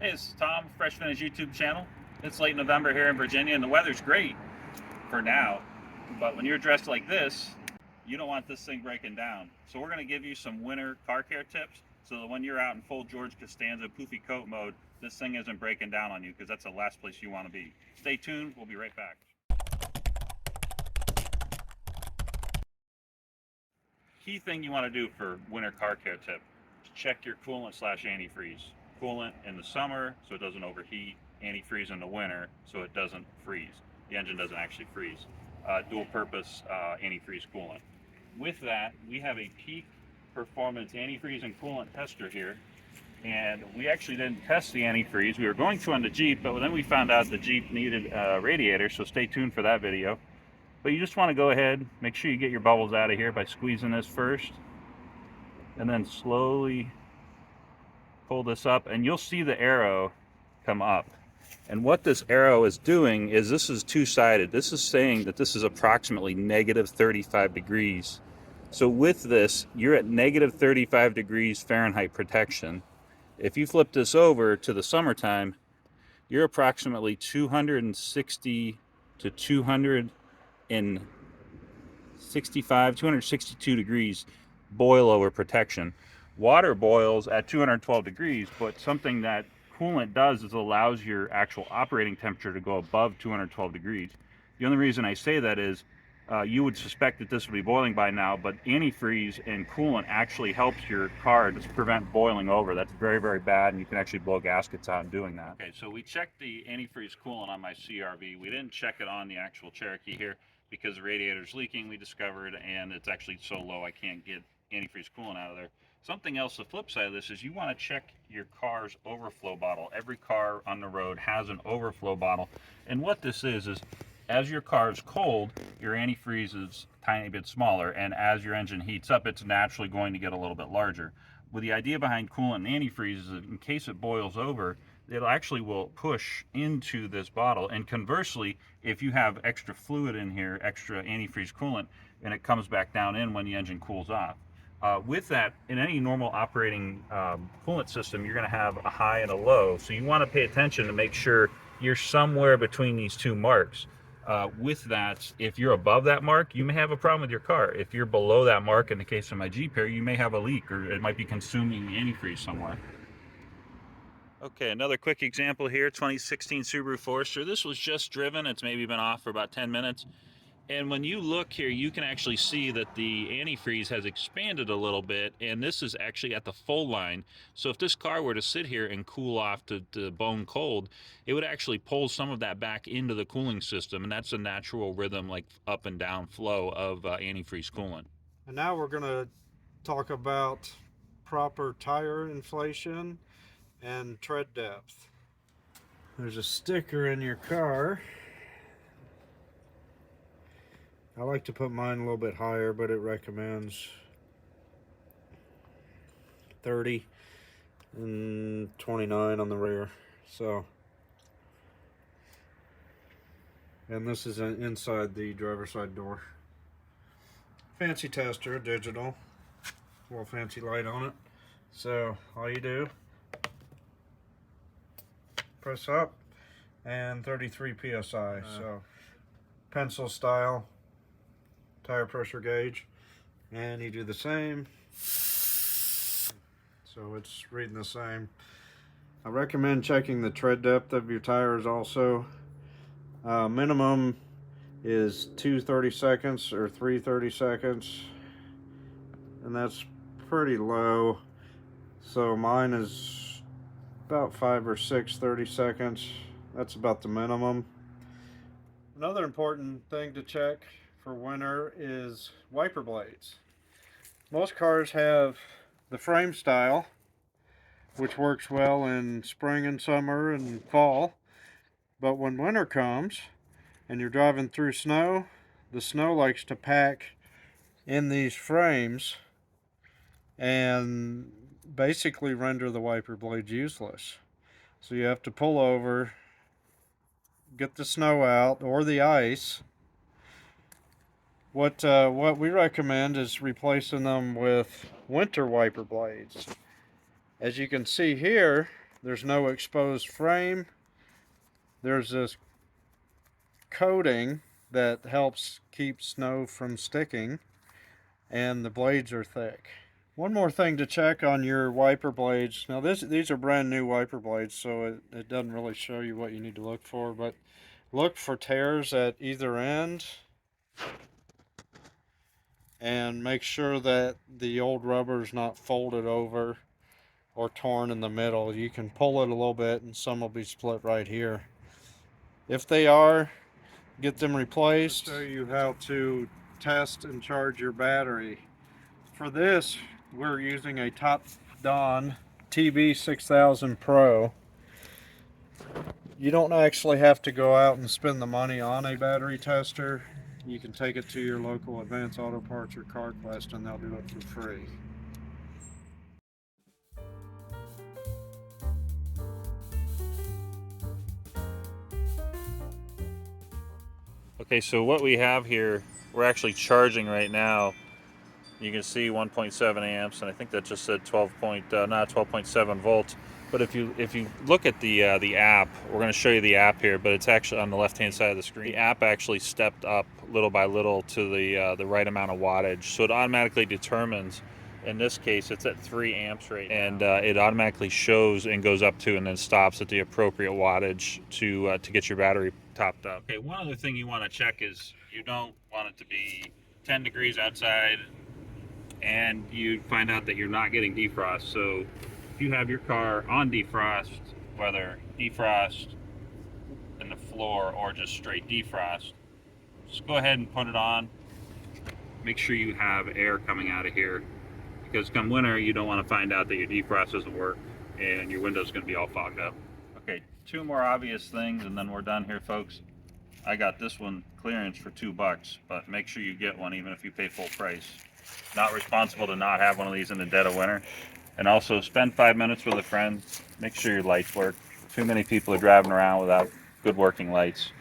Hey, it's Tom, Fresh Finish YouTube channel. It's late November here in Virginia, and the weather's great for now. But when you're dressed like this, you don't want this thing breaking down. So we're going to give you some winter car care tips so that when you're out in full George Costanza poofy coat mode, this thing isn't breaking down on you, because that's the last place you want to be. Stay tuned. We'll be right back. Key thing you want to do for winter car care tip is check your coolant slash antifreeze. Coolant in the summer so it doesn't overheat, antifreeze in the winter so it doesn't freeze. The engine doesn't actually freeze. Dual purpose antifreeze coolant. With that, we have a peak performance antifreeze and coolant tester here, and we actually didn't test the antifreeze. We were going to on the Jeep, but then we found out the Jeep needed a radiator, so stay tuned for that video. But you just want to go ahead, make sure you get your bubbles out of here by squeezing this first, and then slowly pull this up, and you'll see the arrow come up. And what this arrow is doing is, this is two-sided. This is saying that this is approximately negative 35 degrees. So with this, you're at negative 35 degrees Fahrenheit protection. If you flip this over to the summertime, you're approximately 260 to 262 degrees boil over protection. Water boils at 212 degrees, but something that coolant does is allows your actual operating temperature to go above 212 degrees. The only reason I say that is you would suspect that this would be boiling by now, but antifreeze and coolant actually helps your car to prevent boiling over. That's very, very bad, and you can actually blow gaskets out in doing that. Okay, so we checked the antifreeze coolant on my CRV. We didn't check it on the actual Cherokee here because the radiator's leaking, we discovered, and it's actually so low I can't get antifreeze coolant out of there. Something else, the flip side of this is you want to check your car's overflow bottle. Every car on the road has an overflow bottle, and what this is as your car is cold, your antifreeze is a tiny bit smaller, and as your engine heats up, it's naturally going to get a little bit larger. Well, the idea behind coolant and antifreeze is that in case it boils over, it actually will push into this bottle. And conversely, if you have extra fluid in here, extra antifreeze coolant, and it comes back down in when the engine cools off. With that, in any normal operating coolant system, you're going to have a high and a low. So you want to pay attention to make sure you're somewhere between these two marks. With that, if you're above that mark, you may have a problem with your car. If you're below that mark, in the case of my Jeep here, you may have a leak, or it might be consuming the antifreeze somewhere. Okay, another quick example here, 2016 Subaru Forester. This was just driven. It's maybe been off for about 10 minutes. And when you look here, you can actually see that the antifreeze has expanded a little bit, and this is actually at the full line. So if this car were to sit here and cool off to bone cold, it would actually pull some of that back into the cooling system, and that's a natural rhythm, like up and down flow of antifreeze coolant. And now we're going to talk about proper tire inflation and tread depth. There's a sticker in your car. I like to put mine a little bit higher, but it recommends 30 and 29 on the rear. So, and this is inside the driver's side door. Fancy tester, digital, little fancy light on it. So all you do, press up, and 33 psi. So pencil style tire pressure gauge, and you do the same, so it's reading the same. I recommend checking the tread depth of your tires also. Minimum is 2 30-seconds or 3 30-seconds, and that's pretty low. So mine is about 5 or 6 30-seconds. That's about the minimum. Another important thing to check for winter is wiper blades. Most cars have the frame style, which works well in spring and summer and fall, but when winter comes and you're driving through snow, the snow likes to pack in these frames and basically render the wiper blades useless. So you have to pull over, get the snow out or the ice. What we recommend is replacing them with winter wiper blades. As you can see here, There's no exposed frame. There's this coating that helps keep snow from sticking, and the blades are thick. One more thing to check on your wiper blades. Now these are brand new wiper blades, so it doesn't really show you what you need to look for, but look for tears at either end, and make sure that the old rubber is not folded over or torn in the middle. You can pull it a little bit and some will be split right here. If they are, get them replaced. I'll show you how to test and charge your battery. For this, we're using a Top Don TB6000 Pro. You don't actually have to go out and spend the money on a battery tester. You can take it to your local Advance Auto Parts or CarQuest and they'll do it for free. Okay, so what we have here, we're actually charging right now. You can see 1.7 amps, and I think that just said 12.7 volts. But if you look at the app, we're going to show you the app here, but it's actually on the left-hand side of the screen. The app actually stepped up little by little to the right amount of wattage, so it automatically determines. In this case, it's at 3 amps right now, and it automatically shows and goes up to and then stops at the appropriate wattage to get your battery topped up. Okay, one other thing you want to check is you don't want it to be 10 degrees outside and you find out that you're not getting defrost. So if you have your car on defrost, whether defrost in the floor or just straight defrost, just go ahead and put it on. Make sure you have air coming out of here, because come winter you don't want to find out that your defrost doesn't work and your window's going to be all fogged up. Okay, 2 more obvious things and then we're done here, folks. I got this one clearance for $2, but make sure you get one even if you pay full price. Not responsible to not have one of these in the dead of winter. And also spend 5 minutes with a friend. Make sure your lights work. Too many people are driving around without good working lights.